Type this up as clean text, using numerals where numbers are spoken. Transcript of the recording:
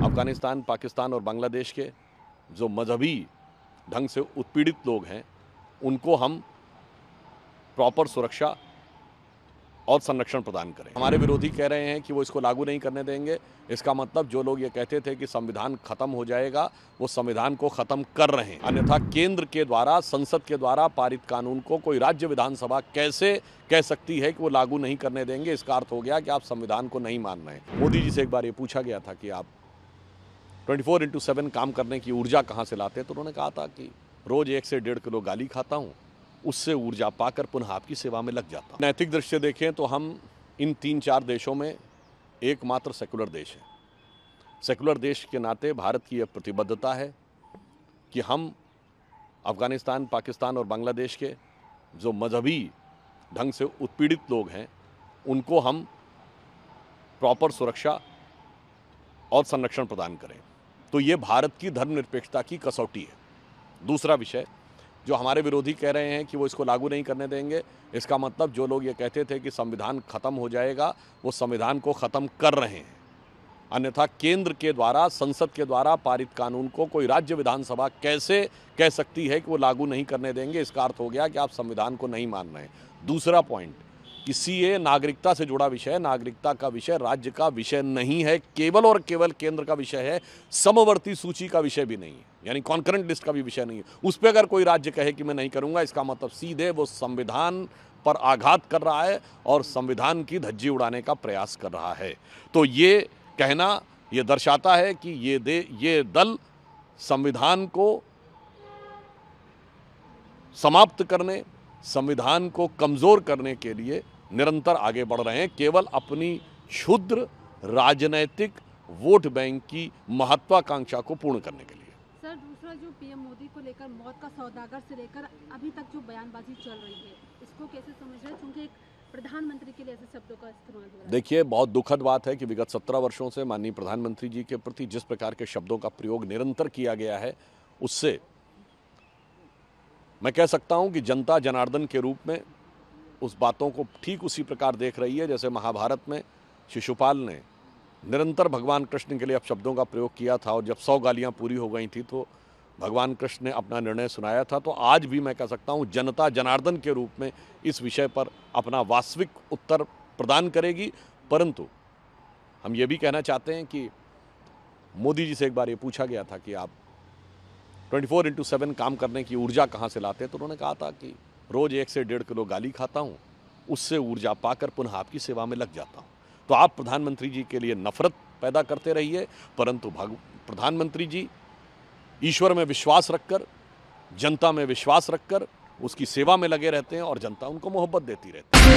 अफगानिस्तान, पाकिस्तान और बांग्लादेश के जो मजहबी ढंग से उत्पीड़ित लोग हैं उनको हम प्रॉपर सुरक्षा और संरक्षण प्रदान करें। हमारे विरोधी कह रहे हैं कि वो इसको लागू नहीं करने देंगे। इसका मतलब जो लोग ये कहते थे कि संविधान खत्म हो जाएगा, वो संविधान को खत्म कर रहे हैं। अन्यथा केंद्र के द्वारा, संसद के द्वारा पारित कानून को कोई राज्य विधानसभा कैसे कह सकती है कि वो लागू नहीं करने देंगे। इसका अर्थ हो गया कि आप संविधान को नहीं मान रहे हैं। मोदी जी से एक बार ये पूछा गया था कि आप 24/7 काम करने की ऊर्जा कहाँ से लाते हैं, तो उन्होंने कहा था कि रोज 1 से 1.5 किलो गाली खाता हूँ, उससे ऊर्जा पाकर पुनः आपकी सेवा में लग जाता हूँ। नैतिक दृष्टि से देखें तो हम इन 3-4 देशों में एकमात्र सेकुलर देश है। सेकुलर देश के नाते भारत की यह प्रतिबद्धता है कि हम अफगानिस्तान, पाकिस्तान और बांग्लादेश के जो मजहबी ढंग से उत्पीड़ित लोग हैं उनको हम प्रॉपर सुरक्षा और संरक्षण प्रदान करें। तो ये भारत की धर्मनिरपेक्षता की कसौटी है। दूसरा विषय, जो हमारे विरोधी कह रहे हैं कि वो इसको लागू नहीं करने देंगे, इसका मतलब जो लोग ये कहते थे कि संविधान खत्म हो जाएगा, वो संविधान को खत्म कर रहे हैं। अन्यथा केंद्र के द्वारा, संसद के द्वारा पारित कानून को कोई राज्य विधानसभा कैसे कह सकती है कि वो लागू नहीं करने देंगे। इसका अर्थ हो गया कि आप संविधान को नहीं मान रहे हैं। दूसरा पॉइंट, कि सीए नागरिकता से जुड़ा विषय है। नागरिकता का विषय राज्य का विषय नहीं है, केवल और केवल केंद्र का विषय है। समवर्ती सूची का विषय भी नहीं है, यानी कॉन्करेंट लिस्ट का भी विषय नहीं है। उस पर अगर कोई राज्य कहे कि मैं नहीं करूंगा, इसका मतलब सीधे वो संविधान पर आघात कर रहा है और संविधान की धज्जी उड़ाने का प्रयास कर रहा है। तो ये कहना ये दर्शाता है कि ये दल संविधान को समाप्त करने, संविधान को कमजोर करने के लिए निरंतर आगे बढ़ रहे हैं, केवल अपनी क्षुद्र राजनैतिक वोट बैंक की महत्वाकांक्षा को पूर्ण करने के लिए। सर, दूसरा जो पीएम मोदी को लेकर मौत का सौदागर से लेकर अभी तक जो बयानबाजी चल रही है, इसको कैसे समझ रहे हैं, क्योंकि एक प्रधानमंत्री के लिए ऐसे शब्दों का इस्तेमाल हो रहा है? देखिए, बहुत दुखद बात है कि विगत 17 वर्षों से माननीय प्रधानमंत्री जी के प्रति जिस प्रकार के शब्दों का प्रयोग निरंतर किया गया है, उससे मैं कह सकता हूं कि जनता जनार्दन के रूप में उस बातों को ठीक उसी प्रकार देख रही है जैसे महाभारत में शिशुपाल ने निरंतर भगवान कृष्ण के लिए अपशब्दों का प्रयोग किया था, और जब 100 गालियां पूरी हो गई थी तो भगवान कृष्ण ने अपना निर्णय सुनाया था। तो आज भी मैं कह सकता हूं जनता जनार्दन के रूप में इस विषय पर अपना वास्तविक उत्तर प्रदान करेगी। परंतु हम ये भी कहना चाहते हैं कि मोदी जी से एक बार ये पूछा गया था कि आप 24/7 काम करने की ऊर्जा कहाँ से लाते हैं, तो उन्होंने कहा था कि रोज 1 से 1.5 किलो गाली खाता हूँ, उससे ऊर्जा पाकर पुनः आपकी सेवा में लग जाता हूँ। तो आप प्रधानमंत्री जी के लिए नफरत पैदा करते रहिए, परंतु प्रधानमंत्री जी ईश्वर में विश्वास रखकर, जनता में विश्वास रखकर उसकी सेवा में लगे रहते हैं और जनता उनको मोहब्बत देती रहती है।